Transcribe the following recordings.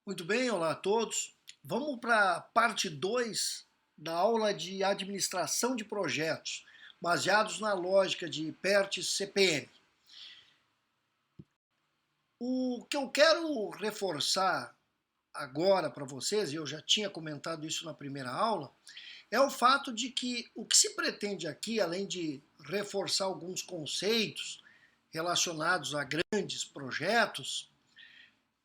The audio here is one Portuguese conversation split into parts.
Muito bem, olá a todos. Vamos para a parte 2 da aula de administração de projetos, baseados na lógica de PERT-CPM. O que eu quero reforçar agora para vocês, e eu já tinha comentado isso na primeira aula, é o fato de que o que se pretende aqui, além de reforçar alguns conceitos relacionados a grandes projetos,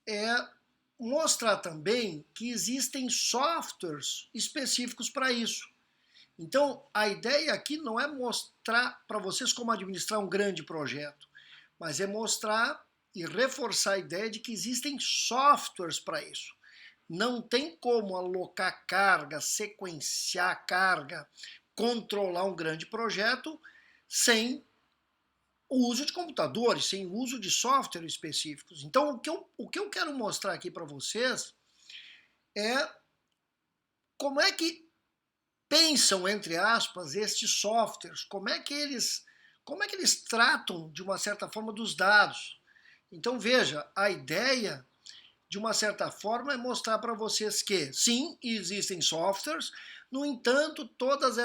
é mostrar também que existem softwares específicos para isso. Então, a ideia aqui não é mostrar para vocês como administrar um grande projeto, mas é mostrar e reforçar a ideia de que existem softwares para isso. Não tem como alocar carga, sequenciar carga, controlar um grande projeto sem o uso de computadores, sem o uso de softwares específicos. Então, o que eu quero mostrar aqui para vocês é como é que pensam, entre aspas, estes softwares, como é que eles tratam, de uma certa forma, dos dados. Então, veja, a ideia, de uma certa forma, é mostrar para vocês que, sim, existem softwares, no entanto, todas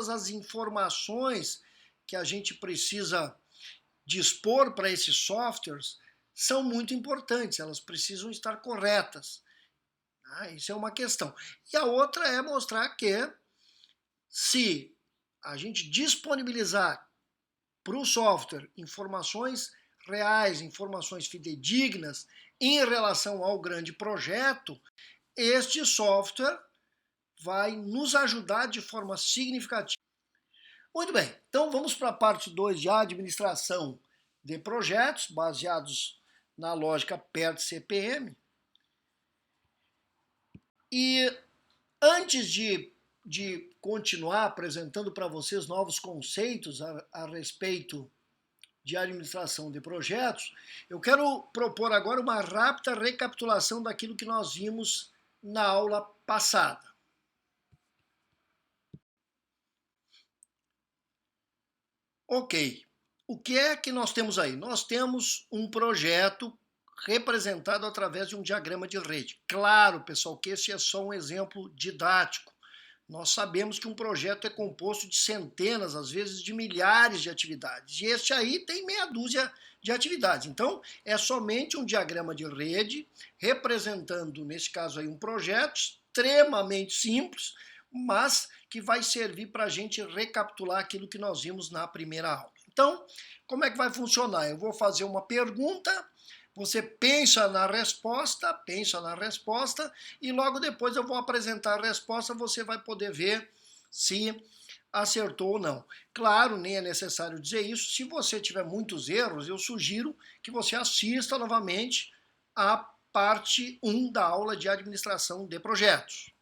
as informações que a gente precisa dispor para esses softwares são muito importantes, elas precisam estar corretas. Isso é uma questão. E a outra é mostrar que, se a gente disponibilizar para o software informações reais, informações fidedignas em relação ao grande projeto, este software vai nos ajudar de forma significativa. Muito bem, então vamos para a parte 2 de administração de projetos, baseados na lógica PERT-CPM. E antes de continuar apresentando para vocês novos conceitos a respeito de administração de projetos, eu quero propor agora uma rápida recapitulação daquilo que nós vimos na aula passada. Ok, o que é que nós temos aí? Nós temos um projeto representado através de um diagrama de rede. Claro, pessoal, que esse é só um exemplo didático. Nós sabemos que um projeto é composto de centenas, às vezes de milhares de atividades. E este aí tem meia dúzia de atividades. Então, é somente um diagrama de rede representando, nesse caso aí, um projeto extremamente simples, mas que vai servir para a gente recapitular aquilo que nós vimos na primeira aula. Então, como é que vai funcionar? Eu vou fazer uma pergunta, você pensa na resposta, e logo depois eu vou apresentar a resposta, você vai poder ver se acertou ou não. Claro, nem é necessário dizer isso. Se você tiver muitos erros, eu sugiro que você assista novamente a parte 1 da aula de administração de projetos.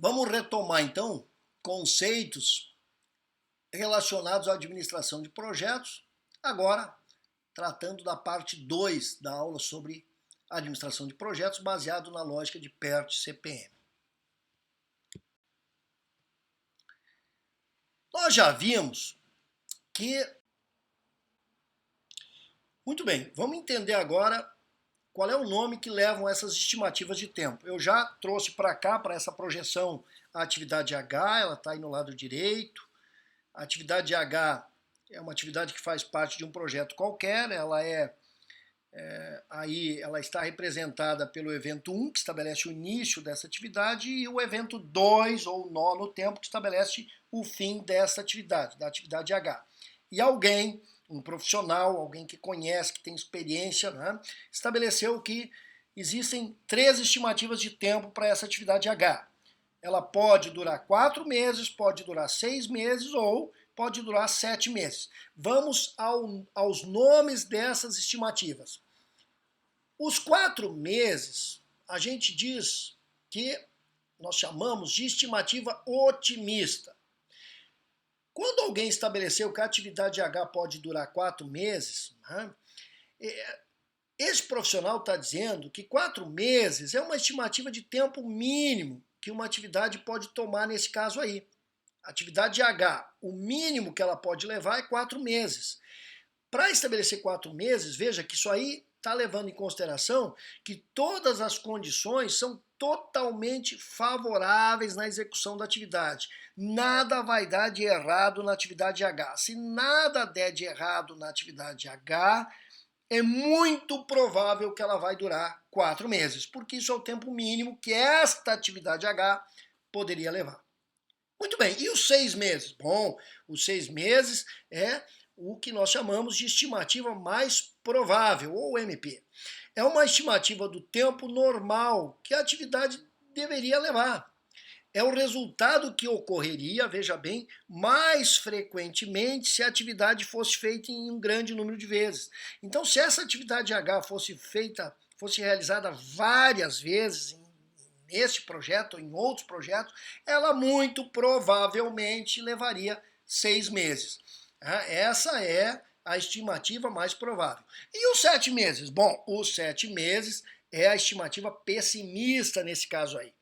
Vamos retomar então conceitos relacionados à administração de projetos, agora tratando da parte 2 da aula sobre administração de projetos, baseado na lógica de PERT-CPM. Nós já vimos que... Muito bem, vamos entender agora qual é o nome que levam essas estimativas de tempo. Eu já trouxe para cá, para essa projeção, a atividade H, ela está aí no lado direito. A atividade H é uma atividade que faz parte de um projeto qualquer, ela aí ela está representada pelo evento 1, que estabelece o início dessa atividade, e o evento 2, ou nó no tempo, que estabelece o fim dessa atividade, da atividade H. E alguém, um profissional, alguém que conhece, que tem experiência, né, estabeleceu que existem 3 estimativas de tempo para essa atividade H. Ela pode durar 4 meses, pode durar 6 meses ou pode durar 7 meses. Vamos aos nomes dessas estimativas. Os 4 meses, a gente diz que nós chamamos de estimativa otimista. Quando alguém estabeleceu que a atividade H pode durar 4 meses, né, esse profissional está dizendo que 4 meses é uma estimativa de tempo mínimo que uma atividade pode tomar nesse caso aí. Atividade H, o mínimo que ela pode levar é 4 meses. Para estabelecer 4 meses, veja que isso aí está levando em consideração que todas as condições são totalmente favoráveis na execução da atividade. Nada vai dar de errado na atividade H. Se nada der de errado na atividade H, é muito provável que ela vai durar 4 meses, porque isso é o tempo mínimo que esta atividade H poderia levar. Muito bem, e os 6 meses? Bom, os 6 meses é o que nós chamamos de estimativa mais provável, ou MP. É uma estimativa do tempo normal que a atividade deveria levar. É o resultado que ocorreria, veja bem, mais frequentemente se a atividade fosse feita em um grande número de vezes. Então, se essa atividade H fosse realizada várias vezes neste projeto ou em outros projetos, ela muito provavelmente levaria 6 meses. Essa é a estimativa mais provável. E os 7 meses? Bom, os 7 meses é a estimativa pessimista nesse caso aí.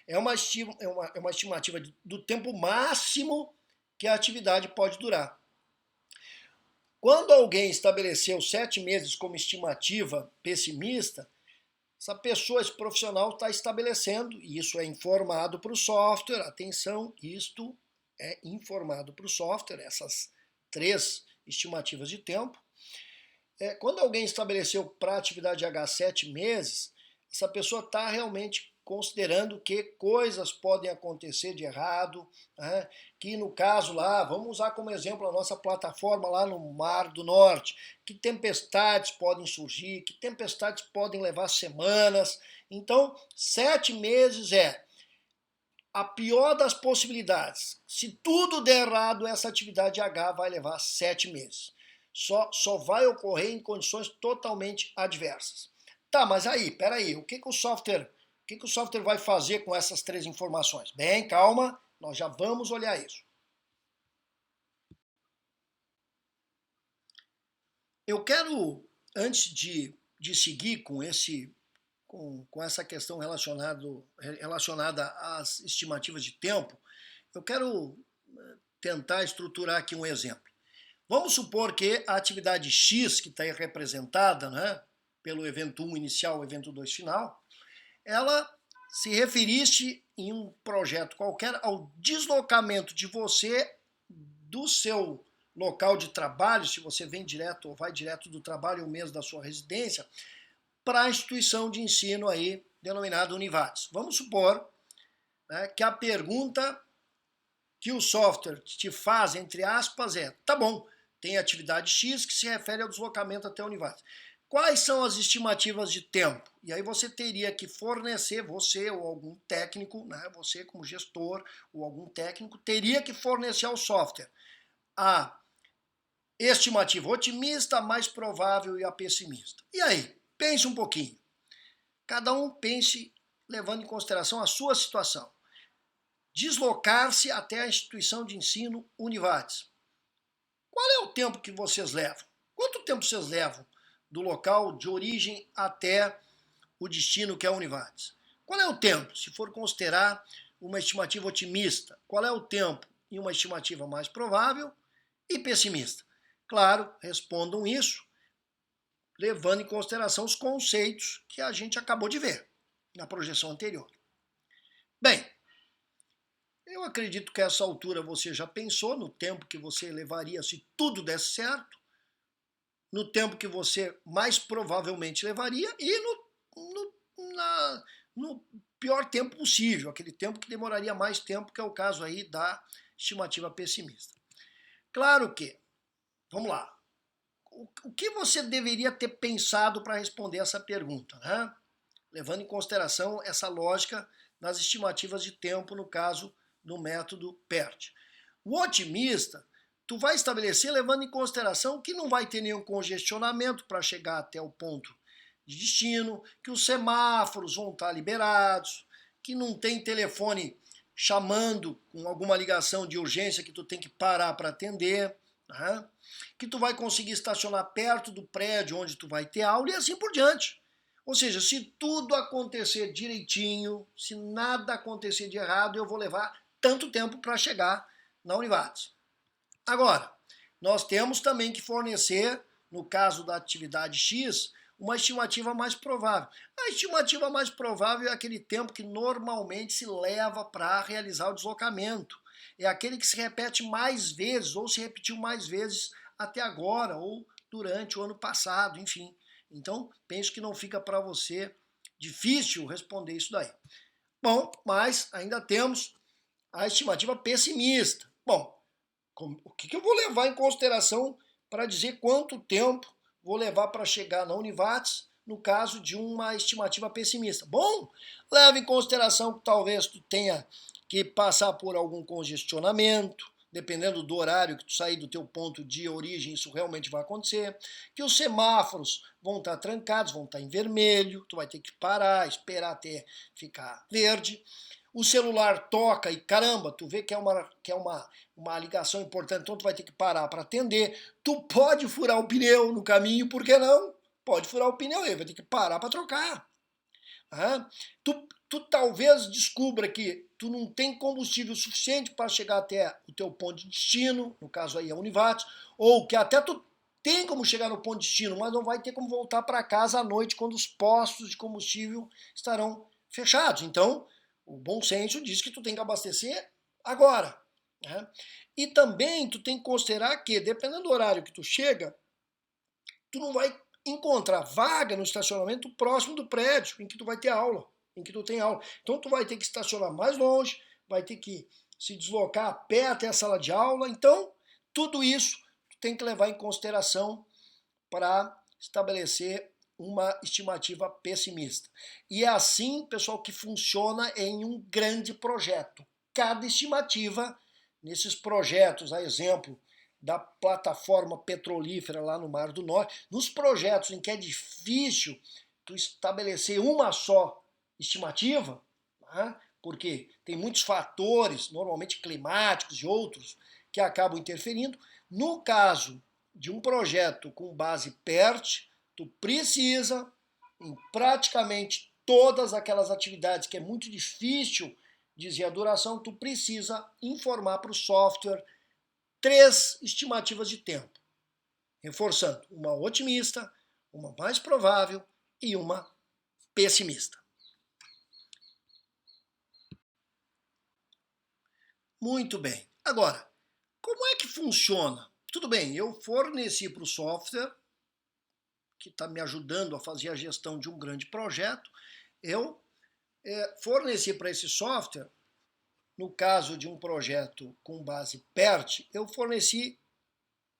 É uma estimativa do tempo máximo que a atividade pode durar. Quando alguém estabeleceu 7 meses como estimativa pessimista, essa pessoa, esse profissional está estabelecendo, e isso é informado para o software, atenção, isto é informado para o software, essas 3 estimativas de tempo. Quando alguém estabeleceu para a atividade H 7 meses, essa pessoa está realmente considerando que coisas podem acontecer de errado, né? Que no caso lá, vamos usar como exemplo a nossa plataforma lá no Mar do Norte, que tempestades podem surgir, que tempestades podem levar semanas. Então, 7 meses é a pior das possibilidades. Se tudo der errado, essa atividade H vai levar 7 meses. Só vai ocorrer em condições totalmente adversas. Tá, mas aí, peraí, o que o software vai fazer com essas 3 informações? Bem, calma, nós já vamos olhar isso. Eu quero, antes de seguir com essa questão relacionada às estimativas de tempo, eu quero tentar estruturar aqui um exemplo. Vamos supor que a atividade X, que está aí representada, né, pelo evento 1 inicial, evento 2 final, ela se referisse em um projeto qualquer ao deslocamento de você do seu local de trabalho, se você vem direto ou vai direto do trabalho ou mesmo da sua residência, para a instituição de ensino aí denominada Univates. Vamos supor, né, que a pergunta que o software te faz, entre aspas, é: tá bom, tem atividade X que se refere ao deslocamento até a Univates. Quais são as estimativas de tempo? E aí você teria que fornecer, você ou algum técnico, né, você como gestor ou algum técnico, teria que fornecer ao software a estimativa otimista, a mais provável e a pessimista. E aí, pense um pouquinho. Cada um pense levando em consideração a sua situação. deslocar-se até a instituição de ensino Univates. Qual é o tempo que vocês levam? Quanto tempo vocês levam do local de origem até o destino, que é a Univates? Qual é o tempo, se for considerar uma estimativa otimista? Qual é o tempo em uma estimativa mais provável e pessimista? Claro, respondam isso levando em consideração os conceitos que a gente acabou de ver na projeção anterior. Bem, eu acredito que a essa altura você já pensou no tempo que você levaria se tudo desse certo, no tempo que você mais provavelmente levaria e no pior tempo possível, aquele tempo que demoraria mais tempo, que é o caso aí da estimativa pessimista. Claro que, vamos lá, o que você deveria ter pensado para responder essa pergunta, né? Levando em consideração essa lógica nas estimativas de tempo, no caso do método PERT. O otimista, tu vai estabelecer levando em consideração que não vai ter nenhum congestionamento para chegar até o ponto de destino, que os semáforos vão estar liberados, que não tem telefone chamando com alguma ligação de urgência que tu tem que parar para atender, né? Que tu vai conseguir estacionar perto do prédio onde tu vai ter aula e assim por diante. Ou seja, se tudo acontecer direitinho, se nada acontecer de errado, eu vou levar tanto tempo para chegar na Univates. Agora, nós temos também que fornecer, no caso da atividade X, uma estimativa mais provável. A estimativa mais provável é aquele tempo que normalmente se leva para realizar o deslocamento. É aquele que se repete mais vezes, ou se repetiu mais vezes até agora, ou durante o ano passado, enfim. Então, penso que não fica para você difícil responder isso daí. Bom, mas ainda temos a estimativa pessimista. Bom, o que eu vou levar em consideração para dizer quanto tempo vou levar para chegar na Univates no caso de uma estimativa pessimista? Bom, leve em consideração que talvez tu tenha que passar por algum congestionamento, dependendo do horário que tu sair do teu ponto de origem, isso realmente vai acontecer, que os semáforos vão estar trancados, vão estar em vermelho, tu vai ter que parar, esperar até ficar verde. O celular toca e caramba, tu vê que é uma ligação importante, então tu vai ter que parar para atender. Tu pode furar o pneu no caminho, por que não? Pode furar o pneu aí, vai ter que parar para trocar. Tu talvez descubra que tu não tem combustível suficiente para chegar até o teu ponto de destino, no caso aí a Univates, ou que até tu tem como chegar no ponto de destino, mas não vai ter como voltar para casa à noite quando os postos de combustível estarão fechados. Então, o bom senso diz que tu tem que abastecer agora. Né? E também tu tem que considerar que, dependendo do horário que tu chega, tu não vai encontrar vaga no estacionamento próximo do prédio em que tu vai ter aula, em que tu tem aula. Então tu vai ter que estacionar mais longe, vai ter que se deslocar a pé até a sala de aula. Então, tudo isso tu tem que levar em consideração para estabelecer uma estimativa pessimista. E é assim, pessoal, que funciona em um grande projeto. Cada estimativa, nesses projetos, a exemplo da plataforma petrolífera lá no Mar do Norte, nos projetos em que é difícil tu estabelecer uma só estimativa, né? Porque tem muitos fatores, normalmente climáticos e outros, que acabam interferindo. No caso de um projeto com base PERT, tu precisa, em praticamente todas aquelas atividades que é muito difícil dizer a duração, tu precisa informar para o software 3 estimativas de tempo, reforçando uma otimista, uma mais provável e uma pessimista. Muito bem. Agora, como é que funciona? Tudo bem, eu forneci para o software, que está me ajudando a fazer a gestão de um grande projeto, eu forneci para esse software, no caso de um projeto com base PERT, eu forneci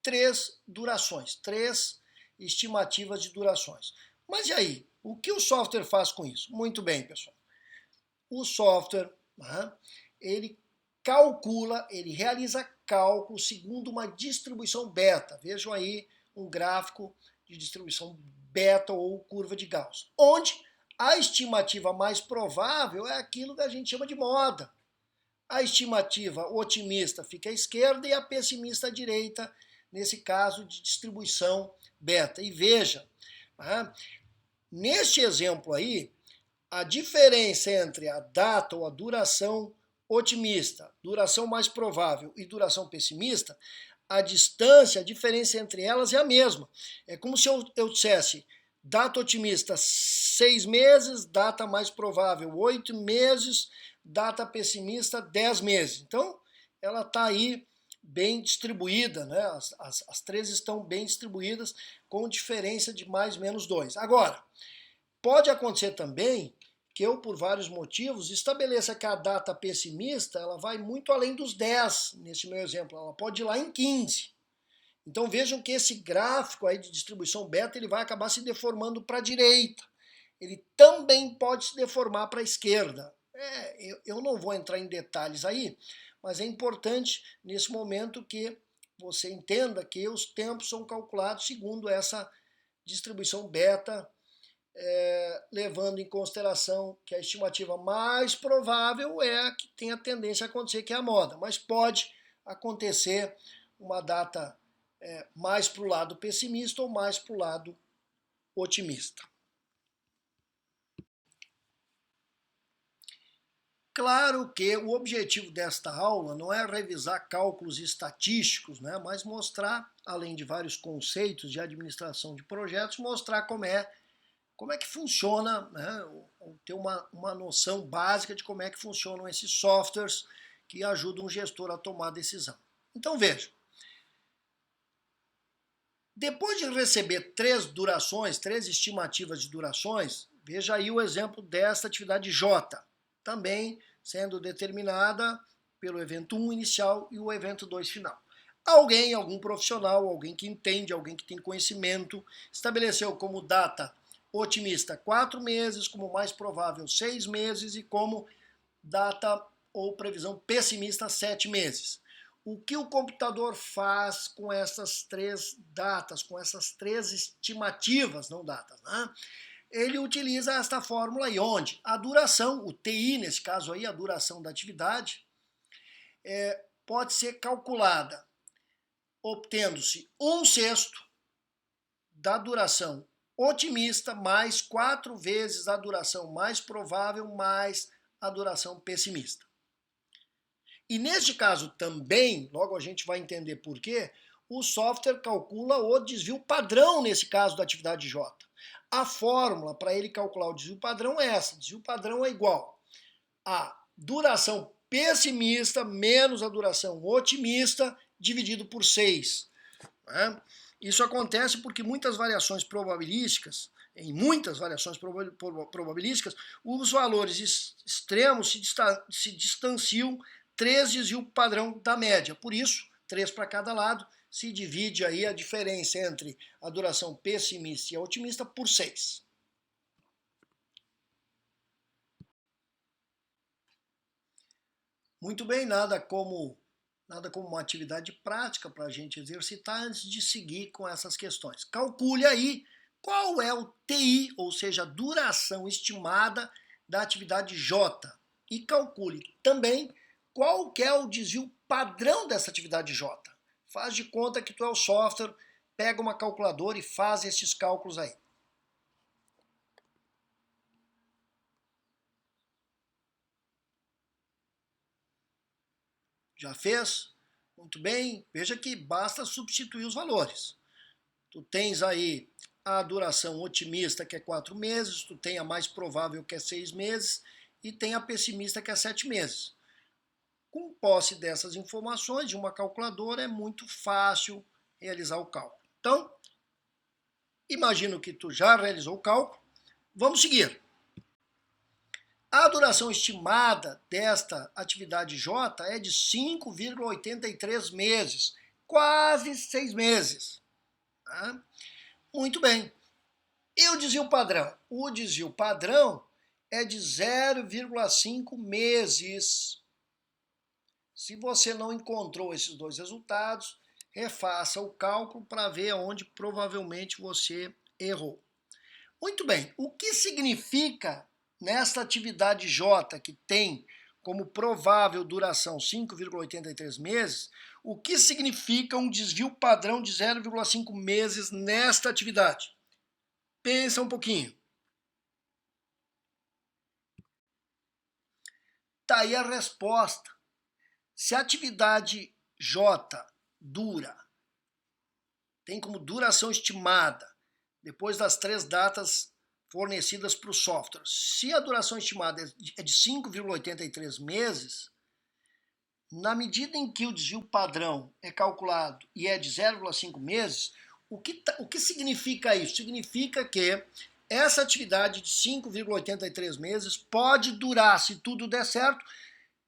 3 durações, 3 estimativas de durações. Mas e aí? O que o software faz com isso? Muito bem, pessoal. O software, ele calcula, ele realiza cálculo segundo uma distribuição beta. Vejam aí um gráfico de distribuição beta ou curva de Gauss, onde a estimativa mais provável é aquilo que a gente chama de moda. A estimativa otimista fica à esquerda e a pessimista à direita, nesse caso de distribuição beta. E veja, né, neste exemplo aí, a diferença entre a data ou a duração otimista, duração mais provável e duração pessimista, a distância, a diferença entre elas é a mesma. É como se eu dissesse data otimista 6 meses, data mais provável 8 meses, data pessimista 10 meses. Então, ela está aí bem distribuída, né? As três estão bem distribuídas com diferença de mais ou menos 2. Agora, pode acontecer também que eu, por vários motivos, estabeleça que a data pessimista ela vai muito além dos 10, nesse meu exemplo, ela pode ir lá em 15. Então vejam que esse gráfico aí de distribuição beta ele vai acabar se deformando para a direita. Ele também pode se deformar para a esquerda. Eu não vou entrar em detalhes aí, mas é importante nesse momento que você entenda que os tempos são calculados segundo essa distribuição beta, levando em consideração que a estimativa mais provável é a que tem a tendência a acontecer, que é a moda. Mas pode acontecer uma data mais para o lado pessimista ou mais para o lado otimista. Claro que o objetivo desta aula não é revisar cálculos estatísticos, né, mas mostrar, além de vários conceitos de administração de projetos, mostrar como é que funciona, né, ter uma noção básica de como é que funcionam esses softwares que ajudam o gestor a tomar decisão. Então veja, depois de receber três estimativas de durações, veja aí o exemplo desta atividade J, também sendo determinada pelo evento 1 inicial e o evento 2 final. Algum profissional, alguém que entende, alguém que tem conhecimento, estabeleceu como data otimista 4 meses, como mais provável 6 meses e como data ou previsão pessimista 7 meses. O que o computador faz com essas três datas, com essas três estimativas, não datas, né? Ele utiliza esta fórmula aí, onde a duração, o TI nesse caso aí, a duração da atividade, pode ser calculada obtendo-se 1/6 da duração otimista mais 4 vezes a duração mais provável mais a duração pessimista. E neste caso também, logo a gente vai entender por quê, o software calcula o desvio padrão nesse caso da atividade J. A fórmula para ele calcular o desvio padrão é essa. O desvio padrão é igual a duração pessimista menos a duração otimista dividido por 6. Né? Isso acontece porque em muitas variações probabilísticas, os valores extremos se distanciam 3 desvio padrão da média. Por isso, 3 para cada lado, se divide aí a diferença entre a duração pessimista e a otimista por 6. Muito bem, nada como uma atividade prática para a gente exercitar antes de seguir com essas questões. Calcule aí qual é o TI, ou seja, a duração estimada da atividade J. E calcule também qual que é o desvio padrão dessa atividade J. Faz de conta que tu é o software, pega uma calculadora e faz esses cálculos aí. Já fez? Muito bem. Veja que basta substituir os valores. Tu tens aí a duração otimista, que é 4 meses, tu tem a mais provável, que é 6 meses, e tem a pessimista, que é 7 meses. Com posse dessas informações de uma calculadora, é muito fácil realizar o cálculo. Então, imagino que tu já realizou o cálculo. Vamos seguir. A duração estimada desta atividade J é de 5,83 meses, quase 6 meses. Tá? Muito bem. E o desvio padrão? O desvio padrão é de 0,5 meses. Se você não encontrou esses dois resultados, refaça o cálculo para ver onde provavelmente você errou. Muito bem. O que significa nesta atividade J, que tem como provável duração 5,83 meses, o que significa um desvio padrão de 0,5 meses nesta atividade? Pensa um pouquinho. Tá aí a resposta. Se a atividade J dura, tem como duração estimada, depois das 3 datas fornecidas para o software, se a duração estimada é de 5,83 meses, na medida em que o desvio padrão é calculado e é de 0,5 meses, o que significa isso? Significa que essa atividade de 5,83 meses pode durar, se tudo der certo,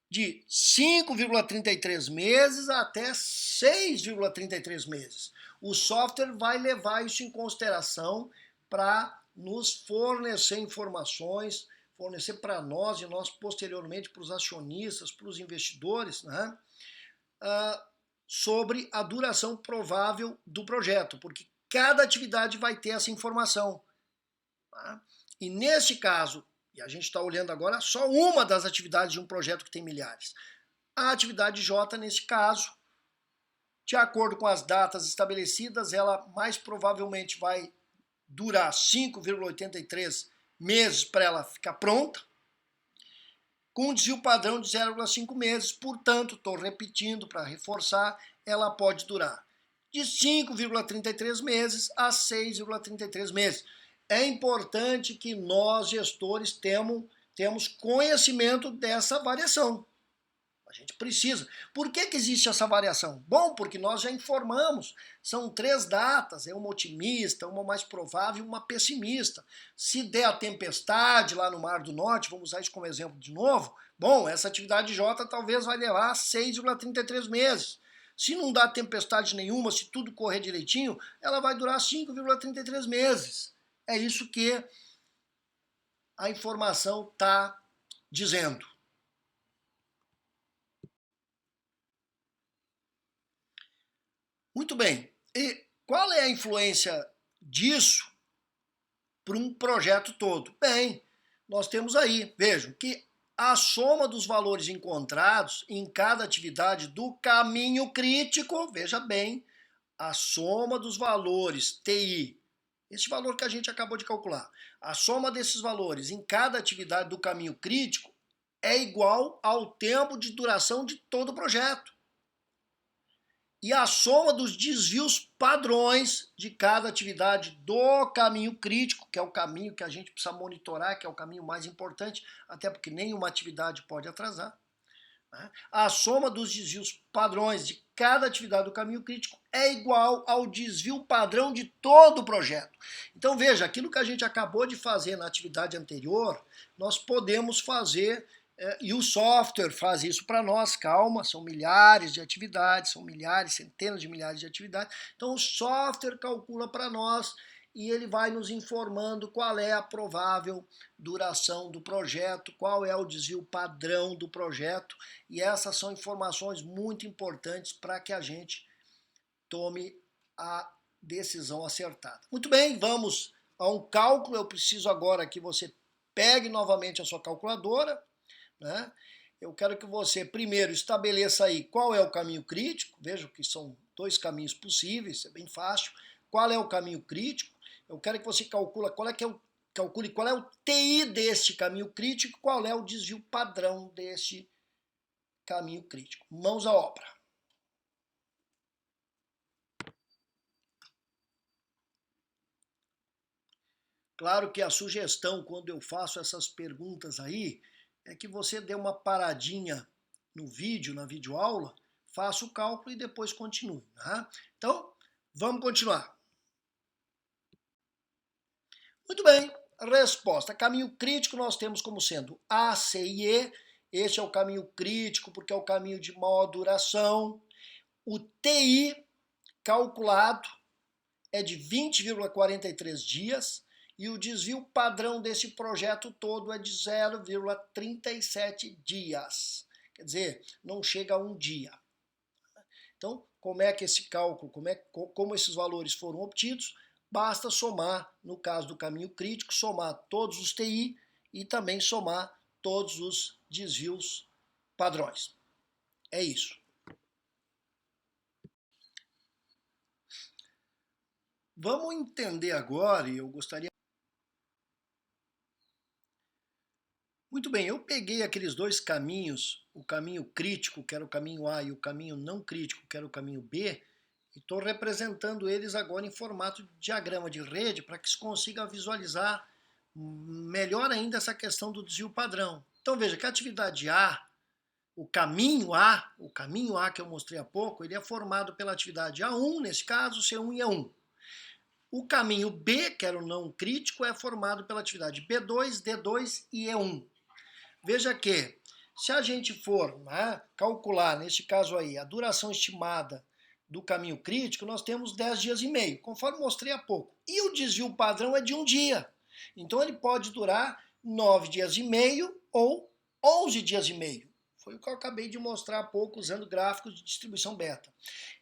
de 5,33 meses até 6,33 meses. O software vai levar isso em consideração para nos fornecer informações, fornecer para nós e nós posteriormente para os acionistas, para os investidores, né, sobre a duração provável do projeto, porque cada atividade vai ter essa informação. Tá? E nesse caso, e a gente está olhando agora só uma das atividades de um projeto que tem milhares. A atividade J, nesse caso, de acordo com as datas estabelecidas, ela mais provavelmente vai durar 5,83 meses para ela ficar pronta, com um desvio padrão de 0,5 meses, portanto, estou repetindo para reforçar, ela pode durar de 5,33 meses a 6,33 meses. É importante que nós, gestores, temos conhecimento dessa variação. A gente precisa. Por que existe essa variação? Bom, porque nós já informamos. São 3 datas, é uma otimista, uma mais provável e uma pessimista. Se der a tempestade lá no Mar do Norte, vamos usar isso como exemplo de novo, bom, essa atividade J talvez vai levar 6,33 meses. Se não dá tempestade nenhuma, se tudo correr direitinho, ela vai durar 5,33 meses. É isso que a informação está dizendo. Muito bem. E qual é a influência disso para um projeto todo? Bem, nós temos aí, vejam, que a soma dos valores encontrados em cada atividade do caminho crítico, veja bem, a soma dos valores TI, esse valor que a gente acabou de calcular, a soma desses valores em cada atividade do caminho crítico é igual ao tempo de duração de todo o projeto. E a soma dos desvios padrões de cada atividade do caminho crítico, que é o caminho que a gente precisa monitorar, que é o caminho mais importante, até porque nenhuma atividade pode atrasar. Né? A soma dos desvios padrões de cada atividade do caminho crítico é igual ao desvio padrão de todo o projeto. Então veja, aquilo que a gente acabou de fazer na atividade anterior, nós podemos fazer. E o software faz isso para nós, calma, são milhares de atividades, são milhares, centenas de milhares de atividades. Então o software calcula para nós e ele vai nos informando qual é a provável duração do projeto, qual é o desvio padrão do projeto. E essas são informações muito importantes para que a gente tome a decisão acertada. Muito bem, vamos a um cálculo. Eu preciso agora que você pegue novamente a sua calculadora. Né? Eu quero que você primeiro estabeleça aí qual é o caminho crítico. Veja que são 2 caminhos possíveis, é bem fácil. Qual é o caminho crítico? Eu quero que você calcule qual é o TI deste caminho crítico, qual é o desvio padrão deste caminho crítico. Mãos à obra. Claro que a sugestão, quando eu faço essas perguntas aí, é que você dê uma paradinha no vídeo, na videoaula, faça o cálculo e depois continue. Tá? Então, vamos continuar. Muito bem, resposta. Caminho crítico nós temos como sendo A, C e E. Este é o caminho crítico porque é o caminho de maior duração. O TI calculado é de 20,43 dias. E o desvio padrão desse projeto todo é de 0,37 dias. Quer dizer, não chega a um dia. Então, como é que esse cálculo, como esses valores foram obtidos? Basta somar, no caso do caminho crítico, somar todos os TI e também somar todos os desvios padrões. É isso. Vamos entender agora, e eu gostaria... Muito bem, eu peguei aqueles dois caminhos, o caminho crítico, que era o caminho A, e o caminho não crítico, que era o caminho B, e estou representando eles agora em formato de diagrama de rede para que se consiga visualizar melhor ainda essa questão do desvio padrão. Então veja que a atividade A, o caminho A que eu mostrei há pouco, ele é formado pela atividade A1, nesse caso, C1 e E1. O caminho B, que era o não crítico, é formado pela atividade B2, D2 e E1. Veja que, se a gente for calcular, neste caso aí, a duração estimada do caminho crítico, nós temos 10 dias e meio, conforme mostrei há pouco. E o desvio padrão é de um dia. Então ele pode durar 9 dias e meio ou 11 dias e meio. Foi o que eu acabei de mostrar há pouco usando gráficos de distribuição beta.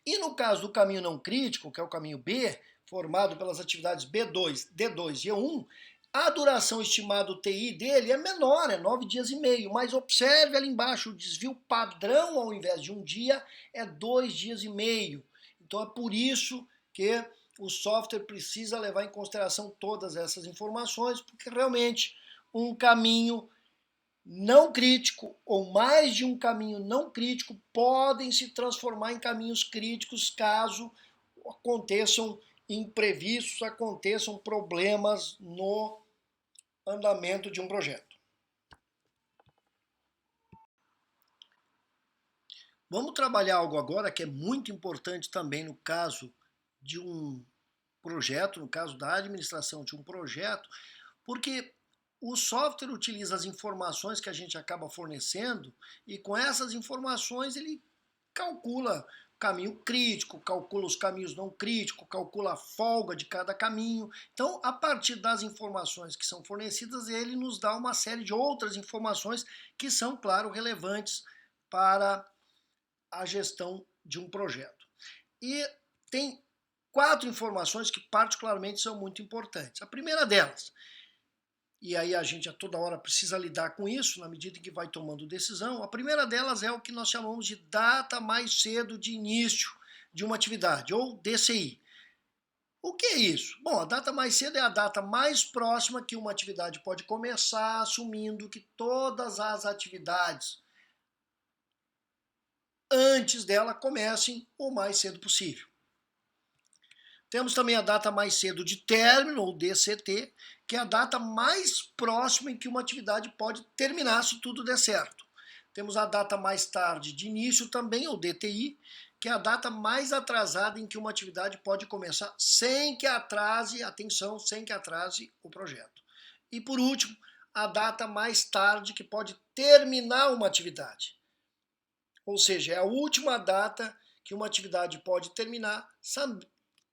E no caso do caminho não crítico, que é o caminho B, formado pelas atividades B2, D2 e E1, a duração estimada do TI dele é menor, é 9 dias e meio, mas observe ali embaixo, o desvio padrão ao invés de um dia é 2 dias e meio. Então é por isso que o software precisa levar em consideração todas essas informações, porque realmente um caminho não crítico ou mais de um caminho não crítico podem se transformar em caminhos críticos caso aconteçam imprevistos, aconteçam problemas no andamento de um projeto. Vamos trabalhar algo agora que é muito importante também no caso de um projeto, no caso da administração de um projeto, porque o software utiliza as informações que a gente acaba fornecendo e com essas informações ele calcula caminho crítico, calcula os caminhos não críticos, calcula a folga de cada caminho. Então, a partir das informações que são fornecidas, ele nos dá uma série de outras informações que são, claro, relevantes para a gestão de um projeto. E tem 4 informações que particularmente são muito importantes. A primeira delas, e aí a gente a toda hora precisa lidar com isso na medida em que vai tomando decisão. A primeira delas é o que nós chamamos de data mais cedo de início de uma atividade, ou DCI. O que é isso? Bom, a data mais cedo é a data mais próxima que uma atividade pode começar, assumindo que todas as atividades antes dela comecem o mais cedo possível. Temos também a data mais cedo de término, ou DCT, que é a data mais próxima em que uma atividade pode terminar se tudo der certo. Temos a data mais tarde de início também, ou DTI, que é a data mais atrasada em que uma atividade pode começar sem que atrase, atenção, sem que atrase o projeto. E por último, a data mais tarde que pode terminar uma atividade. Ou seja, é a última data que uma atividade pode terminar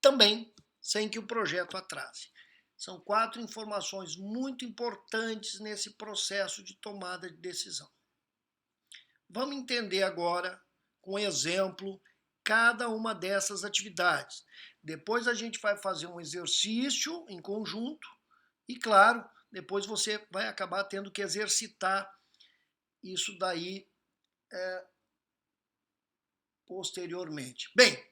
também sem que o projeto atrase. São 4 informações muito importantes nesse processo de tomada de decisão. Vamos entender agora, com exemplo, cada uma dessas atividades. Depois a gente vai fazer um exercício em conjunto e, claro, depois você vai acabar tendo que exercitar isso daí posteriormente. Bem,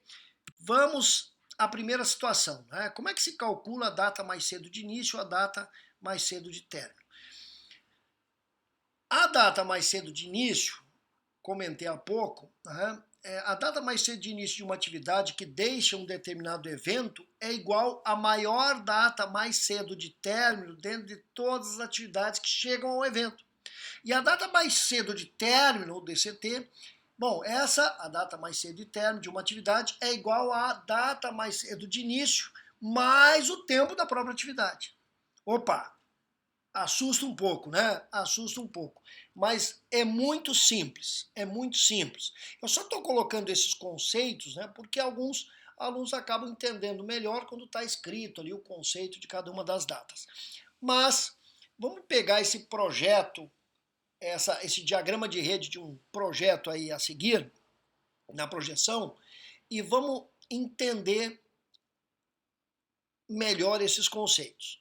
vamos à primeira situação. Como é que se calcula a data mais cedo de início e a data mais cedo de término? A data mais cedo de início, comentei há pouco, a data mais cedo de início de uma atividade que deixa um determinado evento é igual à maior data mais cedo de término dentro de todas as atividades que chegam ao evento. E a data mais cedo de término, ou DCT, bom, a data mais cedo de término de uma atividade é igual à data mais cedo de início mais o tempo da própria atividade. Opa, assusta um pouco, né? Assusta um pouco. Mas é muito simples, é muito simples. Eu só estou colocando esses conceitos, né, porque alguns alunos acabam entendendo melhor quando está escrito ali o conceito de cada uma das datas. Mas vamos pegar esse projeto, esse diagrama de rede de um projeto aí a seguir, na projeção, e vamos entender melhor esses conceitos.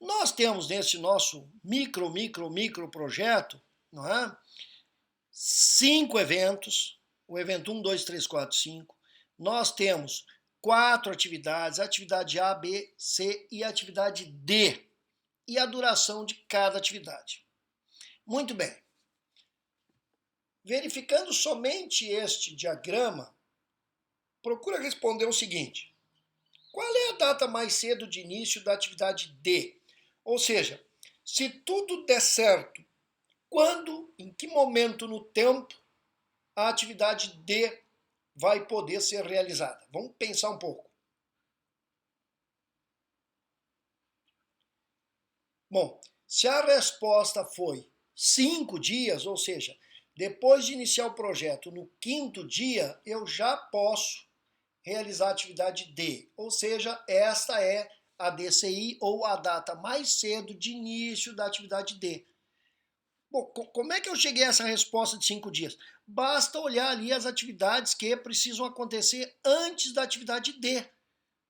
Nós temos nesse nosso micro projeto, não é? 5 eventos, o evento 1, 2, 3, 4, 5. Nós temos 4 atividades, atividade A, B, C e atividade D. E a duração de cada atividade. Muito bem. Verificando somente este diagrama, procura responder o seguinte: qual é a data mais cedo de início da atividade D? Ou seja, se tudo der certo, quando, em que momento no tempo a atividade D vai poder ser realizada? Vamos pensar um pouco. Bom, se a resposta foi 5 dias, ou seja, depois de iniciar o projeto no 5º dia, eu já posso realizar a atividade D. Ou seja, esta é a DCI, ou a data mais cedo de início da atividade D. Bom, como é que eu cheguei a essa resposta de 5 dias? Basta olhar ali as atividades que precisam acontecer antes da atividade D.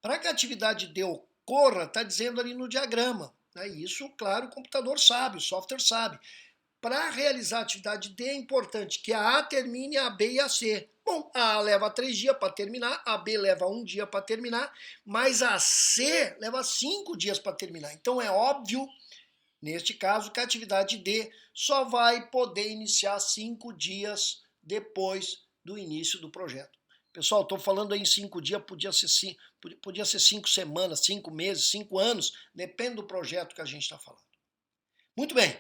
Para que a atividade D ocorra, está dizendo ali no diagrama. Isso, claro, o computador sabe, o software sabe. Para realizar a atividade D é importante que a A termine a B e a C. Bom, a A leva 3 dias para terminar, a B leva 1 dia para terminar, mas a C leva 5 dias para terminar. Então é óbvio, neste caso, que a atividade D só vai poder iniciar 5 dias depois do início do projeto. Pessoal, estou falando aí em 5 dias, podia ser 5 semanas, 5 meses, 5 anos, depende do projeto que a gente está falando. Muito bem.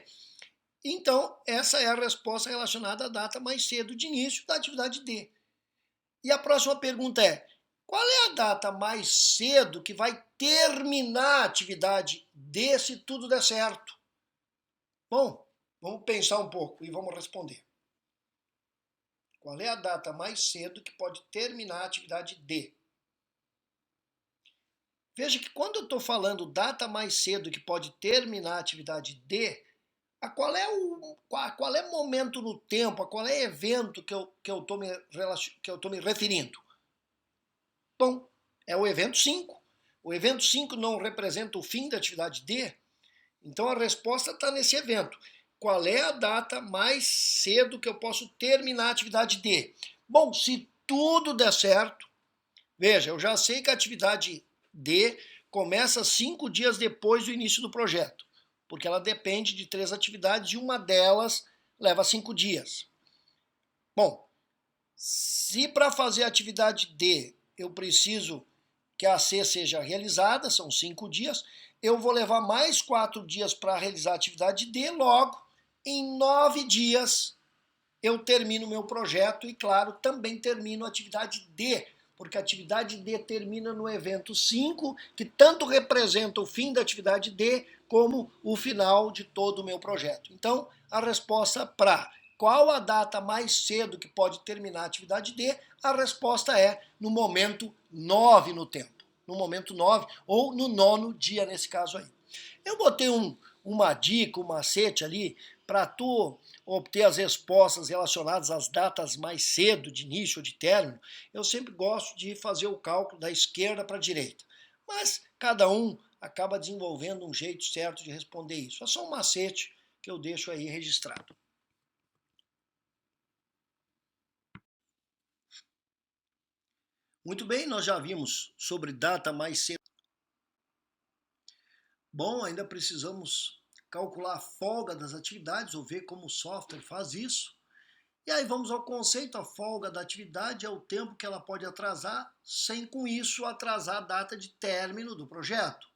Então, essa é a resposta relacionada à data mais cedo de início da atividade D. E a próxima pergunta é: qual é a data mais cedo que vai terminar a atividade D se tudo der certo? Bom, vamos pensar um pouco e vamos responder. Qual é a data mais cedo que pode terminar a atividade D? Veja que quando eu estou falando data mais cedo que pode terminar a atividade D, qual é o momento no tempo, qual é o evento que eu estou me referindo? Bom, é o evento 5. O evento 5 não representa o fim da atividade D, então a resposta está nesse evento. Qual é a data mais cedo que eu posso terminar a atividade D? Bom, se tudo der certo, veja, eu já sei que a atividade D começa 5 dias depois do início do projeto, porque ela depende de 3 atividades e uma delas leva 5 dias. Bom, se para fazer a atividade D eu preciso que a C seja realizada, são 5 dias, eu vou levar mais 4 dias para realizar a atividade D, logo, em 9 dias eu termino o meu projeto e, claro, também termino a atividade D, porque a atividade D termina no evento 5, que tanto representa o fim da atividade D como o final de todo o meu projeto. Então, a resposta para qual a data mais cedo que pode terminar a atividade D, a resposta é no momento 9 no tempo. No momento 9 ou no 9º dia, nesse caso aí. Eu botei uma dica, um macete ali, para tu obter as respostas relacionadas às datas mais cedo, de início ou de término. Eu sempre gosto de fazer o cálculo da esquerda para a direita. Mas cada um acaba desenvolvendo um jeito certo de responder isso. É só um macete que eu deixo aí registrado. Muito bem, nós já vimos sobre data mais cedo. Bom, ainda precisamos calcular a folga das atividades ou ver como o software faz isso. E aí vamos ao conceito: a folga da atividade é o tempo que ela pode atrasar, sem com isso atrasar a data de término do projeto.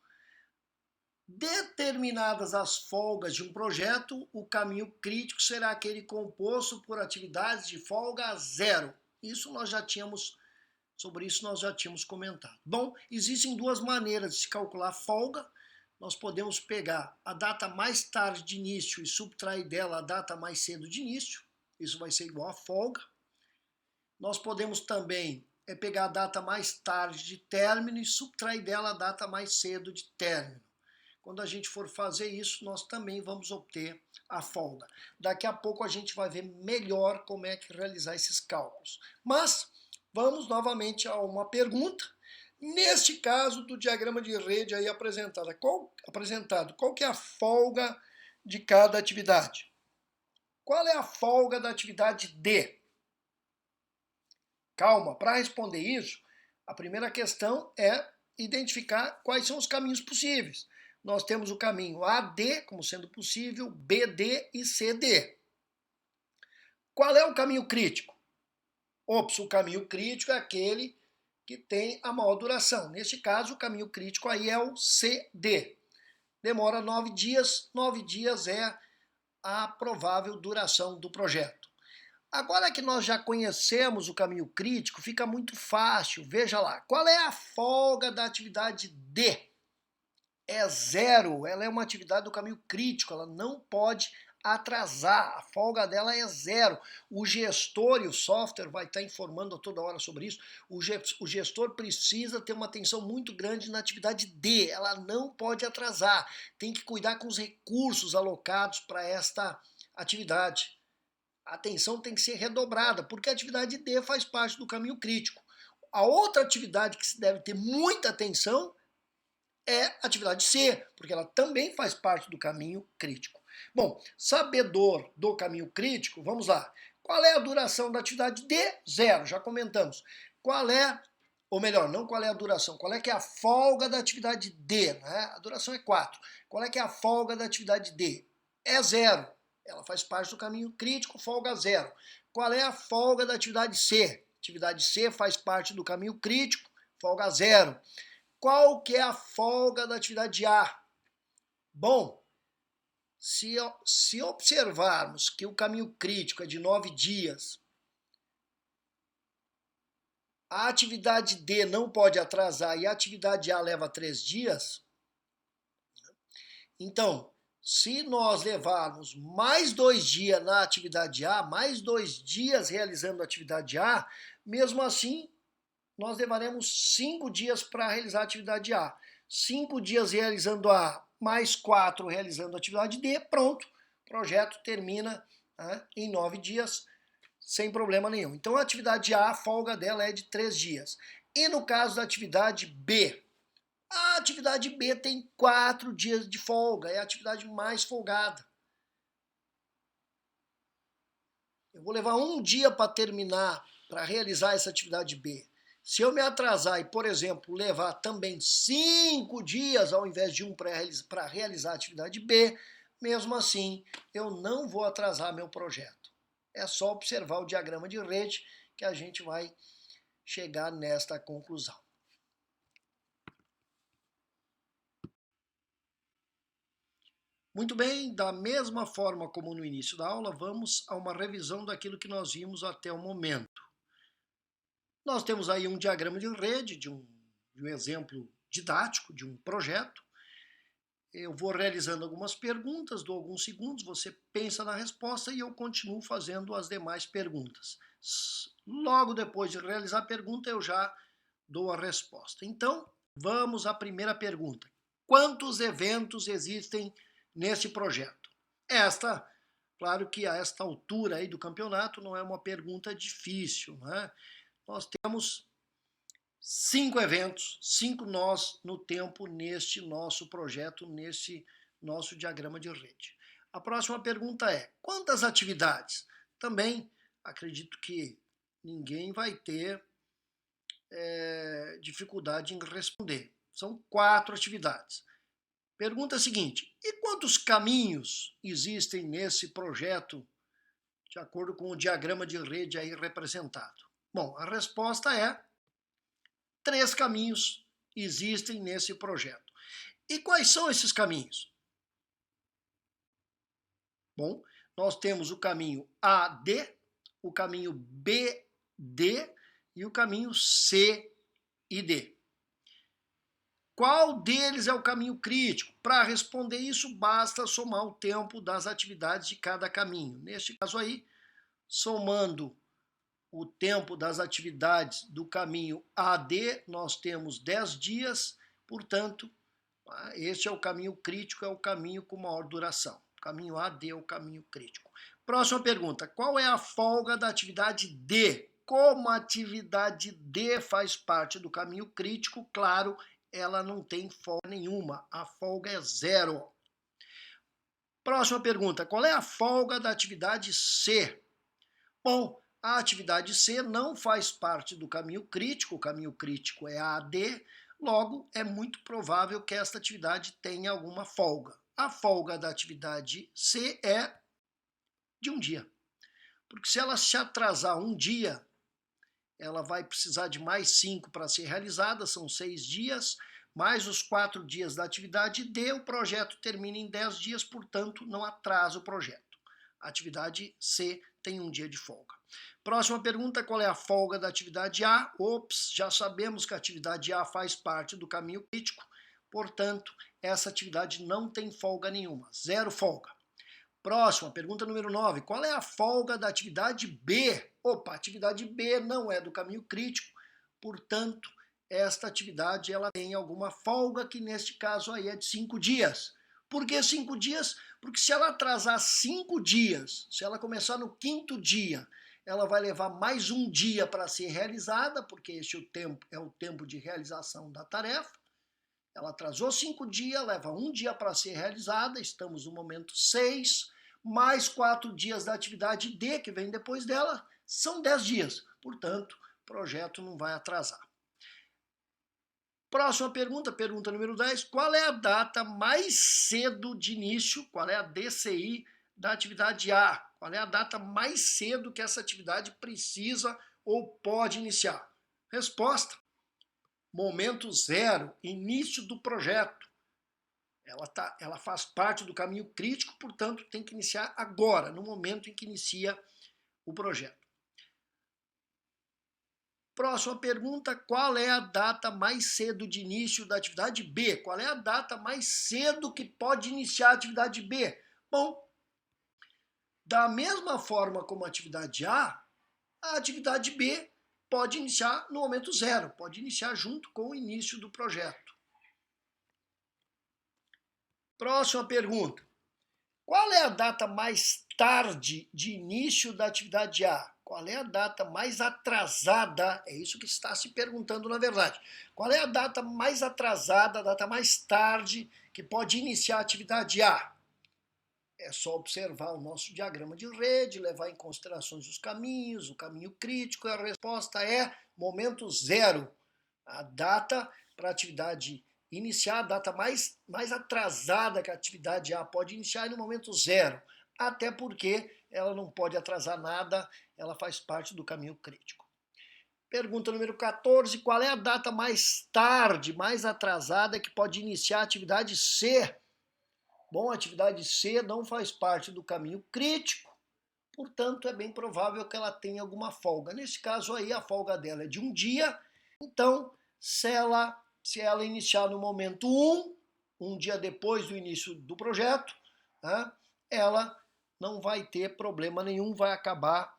Determinadas as folgas de um projeto, o caminho crítico será aquele composto por atividades de folga zero. Sobre isso nós já tínhamos comentado. Bom, existem 2 maneiras de se calcular a folga. Nós podemos pegar a data mais tarde de início e subtrair dela a data mais cedo de início. Isso vai ser igual a folga. Nós podemos também pegar a data mais tarde de término e subtrair dela a data mais cedo de término. Quando a gente for fazer isso, nós também vamos obter a folga. Daqui a pouco a gente vai ver melhor como é que realizar esses cálculos. Mas vamos novamente a uma pergunta. Neste caso do diagrama de rede aí apresentado, qual que é a folga de cada atividade? Qual é a folga da atividade D? Calma, para responder isso, a primeira questão é identificar quais são os caminhos possíveis. Nós temos o caminho AD como sendo possível, BD e CD. Qual é o caminho crítico? Ops, o caminho crítico é aquele que tem a maior duração. Neste caso, o caminho crítico aí é o CD. Demora 9 dias, 9 dias é a provável duração do projeto. Agora que nós já conhecemos o caminho crítico, fica muito fácil. Veja lá, qual é a folga da atividade D? É zero, ela é uma atividade do caminho crítico, ela não pode atrasar, a folga dela é zero. O gestor e o software vai estar informando a toda hora sobre isso. O gestor precisa ter uma atenção muito grande na atividade D, ela não pode atrasar. Tem que cuidar com os recursos alocados para esta atividade. A atenção tem que ser redobrada, porque a atividade D faz parte do caminho crítico. A outra atividade que se deve ter muita atenção é a atividade C, porque ela também faz parte do caminho crítico. Bom, sabedor do caminho crítico, vamos lá. Qual é a duração da atividade D? Zero, já comentamos. Qual é, ou melhor, não qual é a duração, qual é que é a folga da atividade D? Né? A duração é 4. Qual é que é a folga da atividade D? É zero. Ela faz parte do caminho crítico, folga zero. Qual é a folga da atividade C? Atividade C faz parte do caminho crítico, folga zero. Qual que é a folga da atividade A? Bom, se observarmos que o caminho crítico é de 9 dias, a atividade D não pode atrasar e a atividade A leva 3 dias, então, se nós levarmos mais 2 dias na atividade A, mais 2 dias realizando a atividade A, mesmo assim, nós levaremos 5 dias para realizar a atividade A. 5 dias realizando A, mais 4 realizando a atividade D, pronto. O projeto termina, né, em 9 dias, sem problema nenhum. Então, a atividade A, a folga dela é de 3 dias. E no caso da atividade B? A atividade B tem 4 dias de folga, é a atividade mais folgada. Eu vou levar um dia para terminar, para realizar essa atividade B. Se eu me atrasar e, por exemplo, levar também 5 dias ao invés de um para realizar a atividade B, mesmo assim, eu não vou atrasar meu projeto. É só observar o diagrama de rede que a gente vai chegar nesta conclusão. Muito bem, da mesma forma como no início da aula, vamos a uma revisão daquilo que nós vimos até o momento. Nós temos aí um diagrama de rede, de um exemplo didático, de um projeto. Eu vou realizando algumas perguntas, dou alguns segundos, você pensa na resposta e eu continuo fazendo as demais perguntas. Logo depois de realizar a pergunta, eu já dou a resposta. Então, vamos à primeira pergunta. Quantos eventos existem nesse projeto? Esta, claro que a esta altura aí do campeonato não é uma pergunta difícil, né? Nós temos 5 eventos, 5 nós no tempo neste nosso projeto, nesse nosso diagrama de rede. A próxima pergunta é, quantas atividades? Também acredito que ninguém vai ter dificuldade em responder. São 4 atividades. Pergunta seguinte, e quantos caminhos existem nesse projeto, de acordo com o diagrama de rede aí representado? Bom, a resposta é 3 caminhos existem nesse projeto. E quais são esses caminhos? Bom, nós temos o caminho AD, o caminho BD e o caminho C e D. Qual deles é o caminho crítico? Para responder isso, basta somar o tempo das atividades de cada caminho. Neste caso aí, somando o tempo das atividades do caminho AD, nós temos 10 dias, portanto, este é o caminho crítico, é o caminho com maior duração. O caminho AD é o caminho crítico. Próxima pergunta, qual é a folga da atividade D? Como a atividade D faz parte do caminho crítico, claro, ela não tem folga nenhuma, a folga é zero. Próxima pergunta, qual é a folga da atividade C? Bom, a atividade C não faz parte do caminho crítico, o caminho crítico é a AD, logo é muito provável que esta atividade tenha alguma folga. A folga da atividade C é de um dia, porque se ela se atrasar um dia, ela vai precisar de mais 5 para ser realizada, são 6 dias, mais os 4 dias da atividade D, o projeto termina em 10 dias, portanto não atrasa o projeto. A atividade C tem um dia de folga. Próxima pergunta, qual é a folga da atividade A? Ops, já sabemos que a atividade A faz parte do caminho crítico, portanto, essa atividade não tem folga nenhuma, zero folga. Próxima, pergunta número 9. Qual é a folga da atividade B? Opa, a atividade B não é do caminho crítico, portanto, esta atividade ela tem alguma folga, que neste caso aí é de 5 dias. Por que 5 dias? Porque se ela atrasar 5 dias, se ela começar no 5º dia, ela vai levar mais um dia para ser realizada, porque este é o tempo de realização da tarefa. Ela atrasou 5 dias, leva um dia para ser realizada, estamos no momento 6, mais 4 dias da atividade D, que vem depois dela, são 10 dias. Portanto, o projeto não vai atrasar. Próxima pergunta, pergunta número 10. Qual é a data mais cedo de início, qual é a DCI da atividade A? Qual é a data mais cedo que essa atividade precisa ou pode iniciar? Resposta: momento zero, início do projeto. Ela faz parte do caminho crítico, portanto, tem que iniciar agora, no momento em que inicia o projeto. Próxima pergunta, qual é a data mais cedo de início da atividade B? Qual é a data mais cedo que pode iniciar a atividade B? Bom, da mesma forma como a atividade A atividade B pode iniciar no momento zero, pode iniciar junto com o início do projeto. Próxima pergunta. Qual é a data mais tarde de início da atividade A? Qual é a data mais atrasada? É isso que está se perguntando na verdade. Qual é a data mais atrasada, a data mais tarde que pode iniciar a atividade A? É só observar o nosso diagrama de rede, levar em considerações os caminhos, o caminho crítico, e a resposta é momento zero. A data para a atividade iniciar, a data mais atrasada que a atividade A pode iniciar é no momento zero, até porque ela não pode atrasar nada, ela faz parte do caminho crítico. Pergunta número 14, qual é a data mais tarde, mais atrasada que pode iniciar a atividade C? Bom, a atividade C não faz parte do caminho crítico, portanto é bem provável que ela tenha alguma folga. Nesse caso aí, a folga dela é de um dia, então se ela iniciar no momento 1, um dia depois do início do projeto, né, ela não vai ter problema nenhum, vai acabar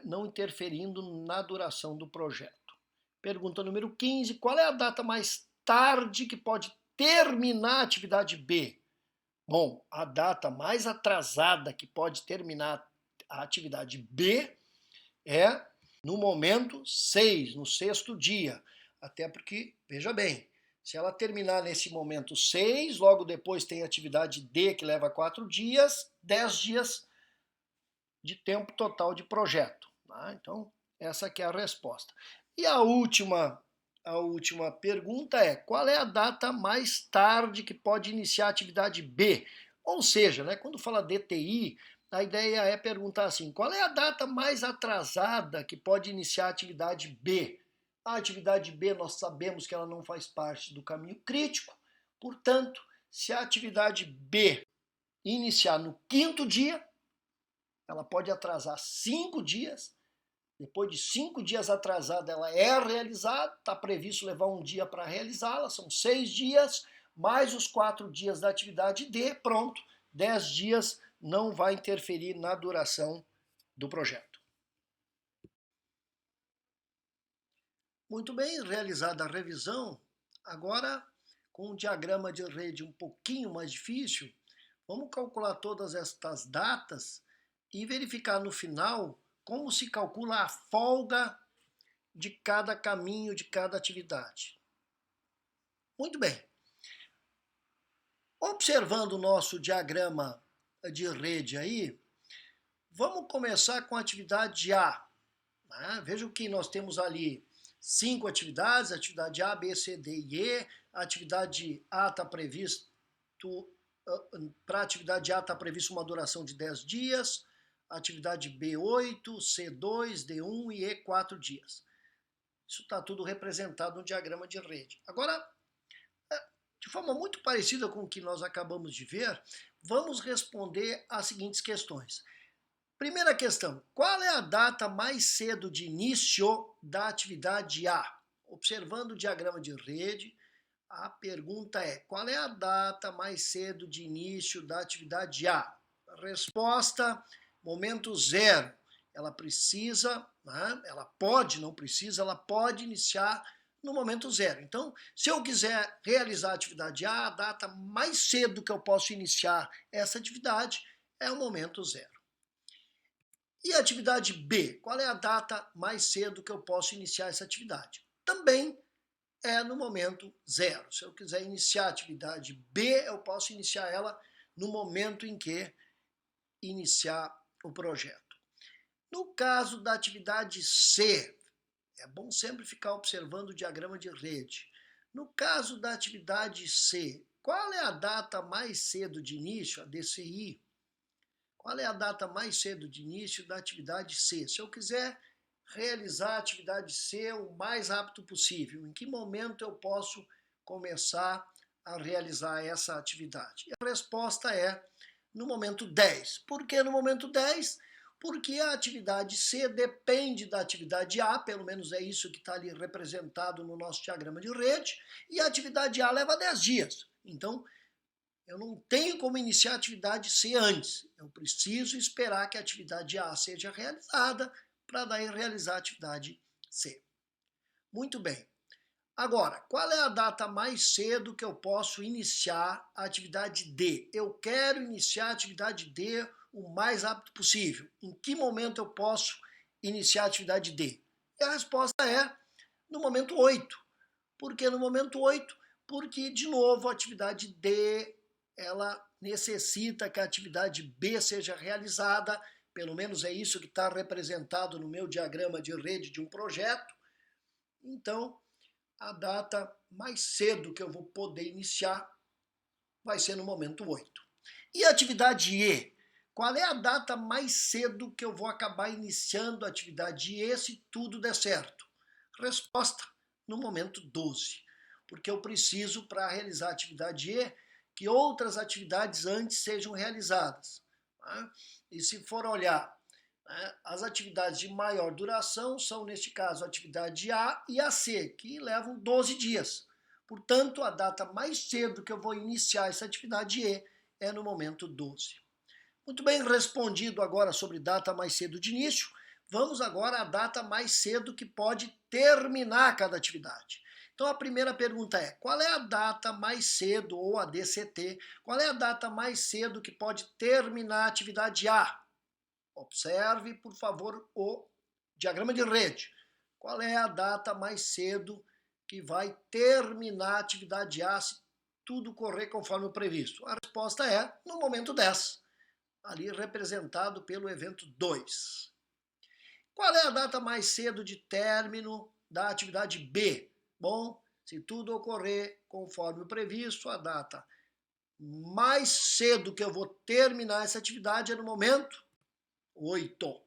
não interferindo na duração do projeto. Pergunta número 15, qual é a data mais tarde que pode terminar a atividade B? Bom, a data mais atrasada que pode terminar a atividade B é no momento 6, no 6º dia. Até porque, veja bem, se ela terminar nesse momento 6, logo depois tem a atividade D que leva 4 dias, 10 dias de tempo total de projeto. Tá? Então, essa aqui é a resposta. E a última pergunta é, qual é a data mais tarde que pode iniciar a atividade B? Ou seja, né, quando fala DTI, a ideia é perguntar assim, qual é a data mais atrasada que pode iniciar a atividade B? A atividade B nós sabemos que ela não faz parte do caminho crítico, portanto, se a atividade B iniciar no 5º dia, ela pode atrasar 5 dias, depois de 5 dias atrasada, ela é realizada, está previsto levar um dia para realizá-la, são 6 dias, mais os 4 dias da atividade D, pronto, 10 dias não vai interferir na duração do projeto. Muito bem, realizada a revisão, agora com um diagrama de rede um pouquinho mais difícil, vamos calcular todas estas datas e verificar no final como se calcula a folga de cada caminho, de cada atividade. Muito bem. Observando o nosso diagrama de rede aí, vamos começar com a atividade A. Né? Vejam que nós temos ali 5 atividades, atividade A, B, C, D e E. A atividade A está previsto, para a atividade A está previsto uma duração de 10 dias, atividade B 8, C 2, D 1 e E 4 dias. Isso está tudo representado no diagrama de rede. Agora, de forma muito parecida com o que nós acabamos de ver, vamos responder às seguintes questões. Primeira questão, qual é a data mais cedo de início da atividade A? Observando o diagrama de rede, a pergunta é, qual é a data mais cedo de início da atividade A? A resposta, momento zero. Ela precisa, né? Ela pode, não precisa, ela pode iniciar no momento zero. Então, se eu quiser realizar a atividade A, a data mais cedo que eu posso iniciar essa atividade é o momento zero. E a atividade B? Qual é a data mais cedo que eu posso iniciar essa atividade? Também é no momento zero. Se eu quiser iniciar a atividade B, eu posso iniciar ela no momento em que iniciar o projeto. No caso da atividade C, é bom sempre ficar observando o diagrama de rede. No caso da atividade C, qual é a data mais cedo de início, a DCI? Qual é a data mais cedo de início da atividade C? Se eu quiser realizar a atividade C o mais rápido possível, em que momento eu posso começar a realizar essa atividade? E a resposta é no momento 10. Por que no momento 10? Porque a atividade C depende da atividade A, pelo menos é isso que está ali representado no nosso diagrama de rede, e a atividade A leva 10 dias. Então, eu não tenho como iniciar a atividade C antes. Eu preciso esperar que a atividade A seja realizada para daí realizar a atividade C. Muito bem. Agora, qual é a data mais cedo que eu posso iniciar a atividade D? Eu quero iniciar a atividade D o mais rápido possível. Em que momento eu posso iniciar a atividade D? E a resposta é no momento 8. Por que no momento 8? Porque, de novo, a atividade D ela necessita que a atividade B seja realizada, pelo menos é isso que está representado no meu diagrama de rede de um projeto. Então, a data mais cedo que eu vou poder iniciar vai ser no momento 8. E a atividade E? Qual é a data mais cedo que eu vou acabar iniciando a atividade E se tudo der certo? Resposta, no momento 12. Porque eu preciso, para realizar a atividade E, que outras atividades antes sejam realizadas. Né? E se for olhar, né, as atividades de maior duração são, neste caso, a atividade A e a C, que levam 12 dias. Portanto, a data mais cedo que eu vou iniciar essa atividade E é no momento 12. Muito bem, respondido agora sobre data mais cedo de início, vamos agora à data mais cedo que pode terminar cada atividade. Então a primeira pergunta é, qual é a data mais cedo, ou a DCT, qual é a data mais cedo que pode terminar a atividade A? Observe, por favor, o diagrama de rede. Qual é a data mais cedo que vai terminar a atividade A se tudo correr conforme o previsto? A resposta é no momento 10, ali representado pelo evento 2. Qual é a data mais cedo de término da atividade B? Bom, se tudo ocorrer conforme o previsto, a data mais cedo que eu vou terminar essa atividade é no momento 8.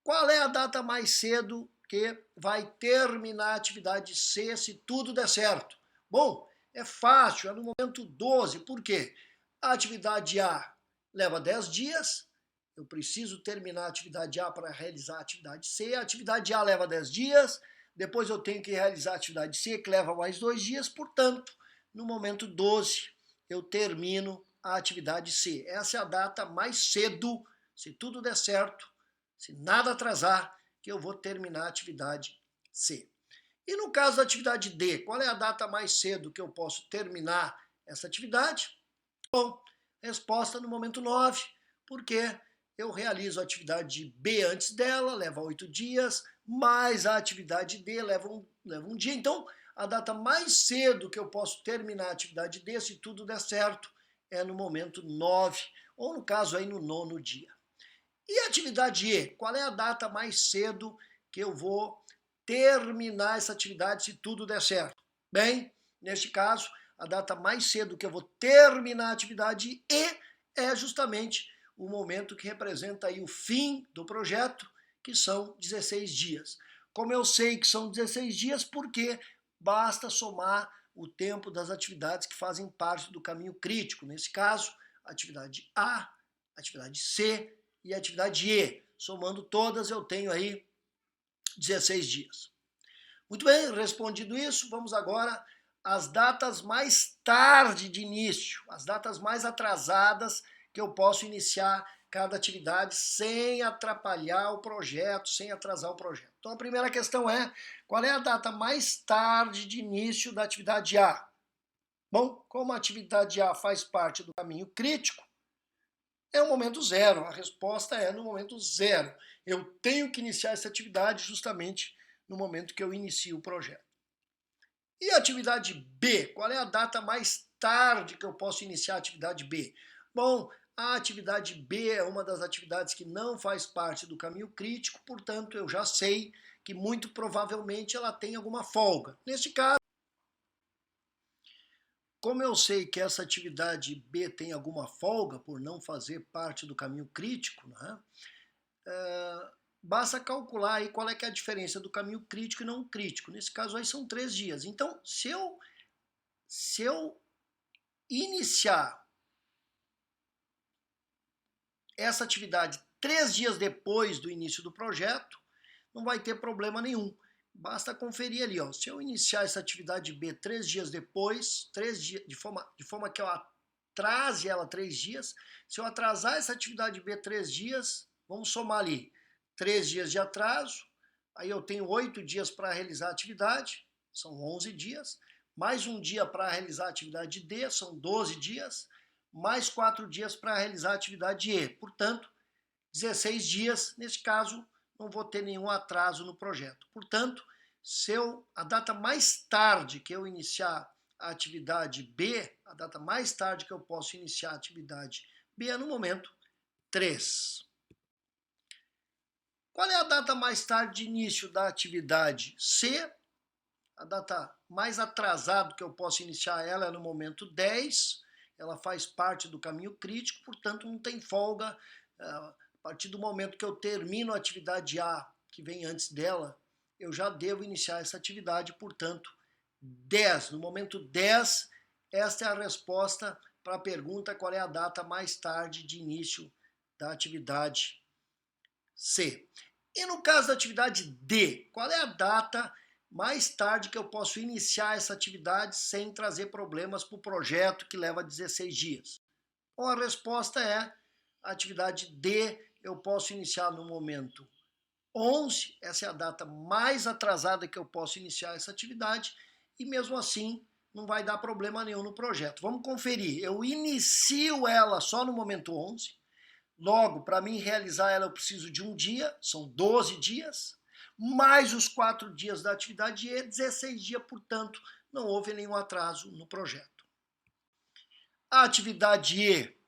Qual é a data mais cedo que vai terminar a atividade C se tudo der certo? Bom, é fácil, é no momento 12. Por quê? A atividade A leva 10 dias, eu preciso terminar a atividade A para realizar a atividade C. A atividade A leva 10 dias, depois eu tenho que realizar a atividade C, que leva mais 2 dias, portanto, no momento 12, eu termino a atividade C. Essa é a data mais cedo, se tudo der certo, se nada atrasar, que eu vou terminar a atividade C. E no caso da atividade D, qual é a data mais cedo que eu posso terminar essa atividade? Bom, resposta no momento 9, porque eu realizo a atividade B antes dela, leva 8 dias, mais a atividade D leva um dia. Então, a data mais cedo que eu posso terminar a atividade D, se tudo der certo, é no momento 9, ou no caso aí no 9º dia. E a atividade E? Qual é a data mais cedo que eu vou terminar essa atividade se tudo der certo? Bem, neste caso, a data mais cedo que eu vou terminar a atividade E é justamente o momento que representa aí o fim do projeto, que são 16 dias. Como eu sei que são 16 dias, porque basta somar o tempo das atividades que fazem parte do caminho crítico. Nesse caso, atividade A, atividade C e atividade E. Somando todas, eu tenho aí 16 dias. Muito bem, respondido isso, vamos agora às datas mais tarde de início, as datas mais atrasadas que eu posso iniciar cada atividade sem atrapalhar o projeto, sem atrasar o projeto. Então a primeira questão é, qual é a data mais tarde de início da atividade A? Bom, como a atividade A faz parte do caminho crítico, é o momento zero. A resposta é no momento zero. Eu tenho que iniciar essa atividade justamente no momento que eu inicio o projeto. E a atividade B? Qual é a data mais tarde que eu posso iniciar a atividade B? Bom, a atividade B é uma das atividades que não faz parte do caminho crítico, portanto eu já sei que muito provavelmente ela tem alguma folga. Neste caso, como eu sei que essa atividade B tem alguma folga por não fazer parte do caminho crítico, né? Basta calcular aí qual é que é a diferença do caminho crítico e não crítico. Nesse caso aí são 3 dias. Então, se eu iniciar essa atividade 3 dias depois do início do projeto, não vai ter problema nenhum. Basta conferir ali, ó. Se eu iniciar essa atividade B 3 dias depois, 3 dias, de forma que eu atrase ela 3 dias, se eu atrasar essa atividade B 3 dias, vamos somar ali 3 dias de atraso, aí eu tenho 8 dias para realizar a atividade, são 11 dias, mais um dia para realizar a atividade D, são 12 dias, mais 4 dias para realizar a atividade E. Portanto, 16 dias, nesse caso, não vou ter nenhum atraso no projeto. Portanto, a data mais tarde que eu iniciar a atividade B, a data mais tarde que eu posso iniciar a atividade B é no momento 3. Qual é a data mais tarde de início da atividade C? A data mais atrasada que eu posso iniciar ela é no momento 10. Ela faz parte do caminho crítico, portanto não tem folga. A partir do momento que eu termino a atividade A, que vem antes dela, eu já devo iniciar essa atividade, portanto 10. No momento 10, esta é a resposta para a pergunta qual é a data mais tarde de início da atividade C. E no caso da atividade D, qual é a data mais tarde que eu posso iniciar essa atividade sem trazer problemas para o projeto que leva 16 dias? Bom, a resposta é a atividade D eu posso iniciar no momento 11, essa é a data mais atrasada que eu posso iniciar essa atividade e mesmo assim não vai dar problema nenhum no projeto. Vamos conferir, eu inicio ela só no momento 11, logo, para mim realizar ela eu preciso de um dia, são 12 dias, mais os 4 dias da atividade E, 16 dias, portanto, não houve nenhum atraso no projeto. A atividade E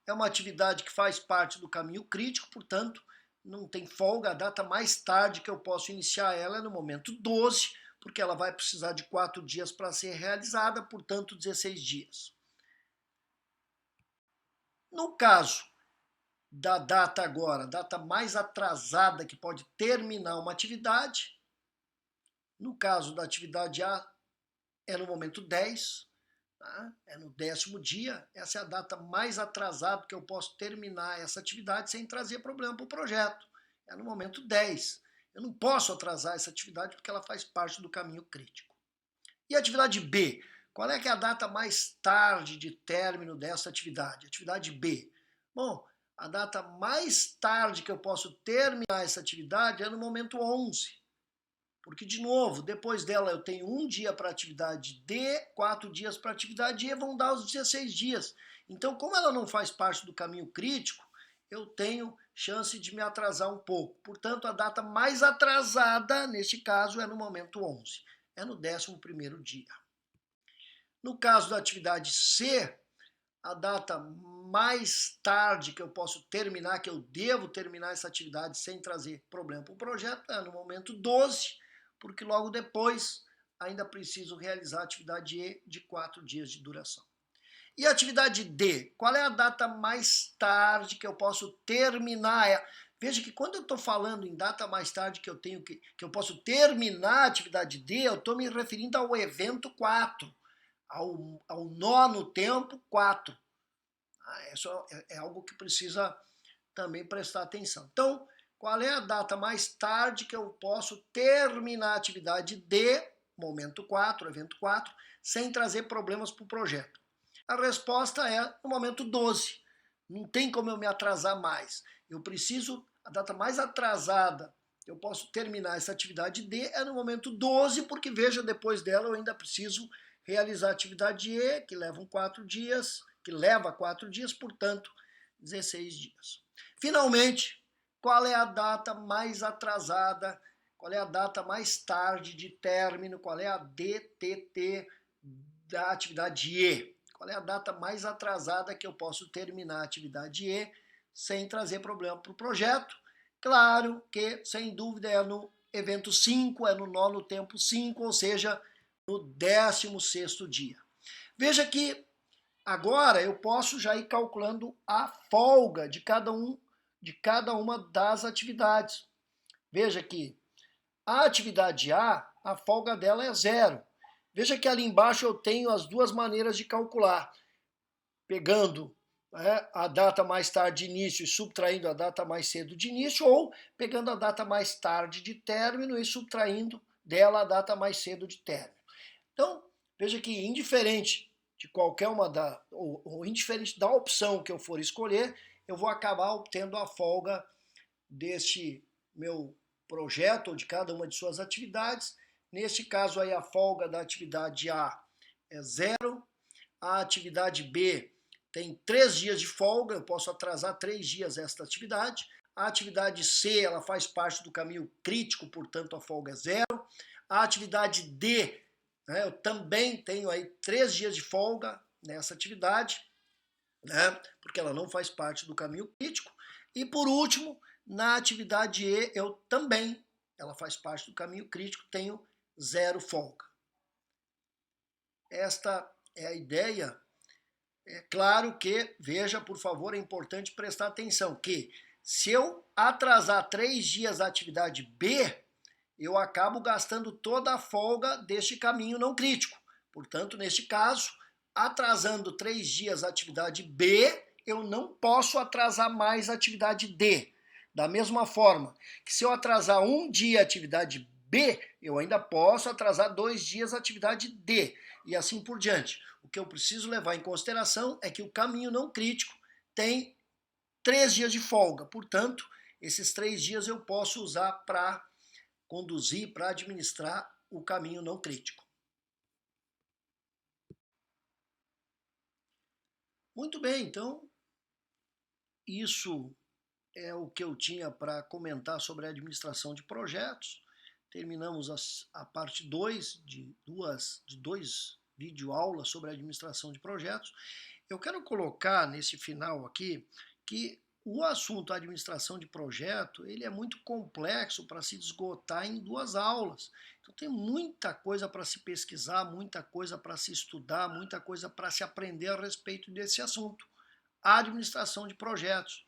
é uma atividade que faz parte do caminho crítico, portanto, não tem folga. A data mais tarde que eu posso iniciar ela é no momento 12, porque ela vai precisar de 4 dias para ser realizada, portanto, 16 dias. No caso da data agora, data mais atrasada que pode terminar uma atividade, no caso da atividade A, é no momento 10, tá? É no 10º dia, essa é a data mais atrasada que eu posso terminar essa atividade sem trazer problema para o projeto, é no momento 10. Eu não posso atrasar essa atividade porque ela faz parte do caminho crítico. E a atividade B? Qual é que é a data mais tarde de término dessa atividade? Atividade B. Bom, a data mais tarde que eu posso terminar essa atividade é no momento 11. Porque, de novo, depois dela eu tenho um dia para a atividade D, 4 dias para a atividade E, vão dar os 16 dias. Então, como ela não faz parte do caminho crítico, eu tenho chance de me atrasar um pouco. Portanto, a data mais atrasada, neste caso, é no momento 11. É no 11º dia. No caso da atividade C, a data mais tarde que eu posso terminar, que eu devo terminar essa atividade sem trazer problema para o projeto, é no momento 12, porque logo depois ainda preciso realizar a atividade E de 4 dias de duração. E a atividade D, qual é a data mais tarde que eu posso terminar? Veja que quando eu estou falando em data mais tarde que eu posso terminar a atividade D, eu estou me referindo ao evento 4, ao nó no tempo 4. Isso é algo que precisa também prestar atenção. Então, qual é a data mais tarde que eu posso terminar a atividade D, momento 4, evento 4, sem trazer problemas para o projeto? A resposta é no momento 12. Não tem como eu me atrasar mais. Eu preciso, a data mais atrasada eu posso terminar essa atividade D é no momento 12, porque veja, depois dela eu ainda preciso realizar a atividade E, que leva 4 dias, portanto, 16 dias. Finalmente, qual é a data mais atrasada, qual é a data mais tarde de término, qual é a DTT da atividade E? Qual é a data mais atrasada que eu posso terminar a atividade E sem trazer problema para o projeto? Claro que, sem dúvida, é no evento 5, é no nó no tempo 5, ou seja, no 16º dia. Veja que agora eu posso já ir calculando a folga de cada uma das atividades. Veja que a atividade a folga dela é 0. Veja que ali embaixo eu tenho as duas maneiras de calcular. Pegando a data mais tarde de início e subtraindo a data mais cedo de início, ou pegando a data mais tarde de término e subtraindo dela a data mais cedo de término. Então, veja que indiferente de qualquer uma ou indiferente da opção que eu for escolher, eu vou acabar obtendo a folga deste meu projeto ou de cada uma de suas atividades. Neste caso aí a folga da atividade A é 0, a atividade B tem 3 dias de folga, eu posso atrasar 3 dias esta atividade. A atividade C, ela faz parte do caminho crítico, portanto a folga é 0. A atividade D, eu também tenho aí 3 dias de folga nessa atividade, porque ela não faz parte do caminho crítico. E por último, na atividade E, eu também, ela faz parte do caminho crítico, tenho 0 folga. Esta é a ideia. É claro que, veja, por favor, é importante prestar atenção que se eu atrasar 3 dias a atividade B, eu acabo gastando toda a folga deste caminho não crítico. Portanto, neste caso, atrasando 3 dias a atividade B, eu não posso atrasar mais a atividade D. Da mesma forma que se eu atrasar 1 dia a atividade B, eu ainda posso atrasar 2 dias a atividade D. E assim por diante. O que eu preciso levar em consideração é que o caminho não crítico tem 3 dias de folga. Portanto, esses 3 dias eu posso usar para conduzir, para administrar o caminho não crítico. Muito bem, então, isso é o que eu tinha para comentar sobre a administração de projetos. Terminamos a parte 2 de dois videoaulas sobre a administração de projetos. Eu quero colocar nesse final aqui que o assunto administração de projeto, ele é muito complexo para se esgotar em 2 aulas. Então tem muita coisa para se pesquisar, muita coisa para se estudar, muita coisa para se aprender a respeito desse assunto, a administração de projetos.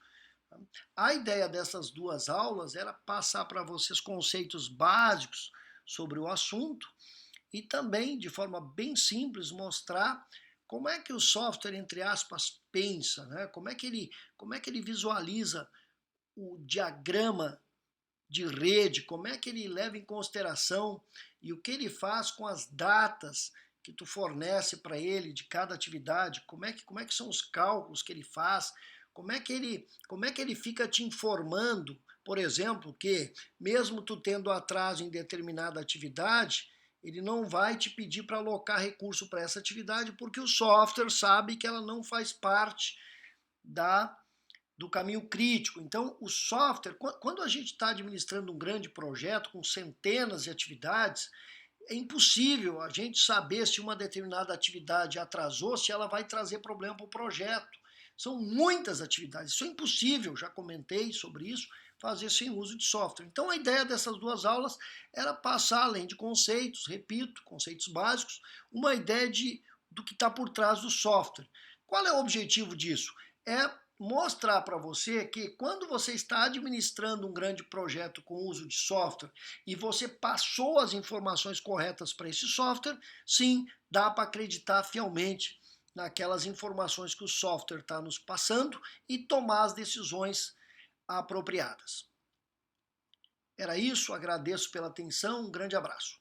A ideia dessas 2 aulas era passar para vocês conceitos básicos sobre o assunto e também, de forma bem simples, mostrar como é que o software, entre aspas, pensa, como é que ele visualiza o diagrama de rede, como é que ele leva em consideração e o que ele faz com as datas que tu fornece para ele de cada atividade, como é que são os cálculos que ele faz, como é que ele fica te informando, por exemplo, que mesmo tu tendo atraso em determinada atividade, ele não vai te pedir para alocar recurso para essa atividade, porque o software sabe que ela não faz parte do caminho crítico. Então, o software, quando a gente está administrando um grande projeto com centenas de atividades, é impossível a gente saber se uma determinada atividade atrasou, se ela vai trazer problema para o projeto. São muitas atividades, isso é impossível, já comentei sobre isso, fazer sem uso de software. Então a ideia dessas duas aulas era passar, além de conceitos, repito, conceitos básicos, uma ideia do que está por trás do software. Qual é o objetivo disso? É mostrar para você que quando você está administrando um grande projeto com uso de software e você passou as informações corretas para esse software, sim, dá para acreditar fielmente naquelas informações que o software está nos passando e tomar as decisões apropriadas. Era isso, agradeço pela atenção, um grande abraço.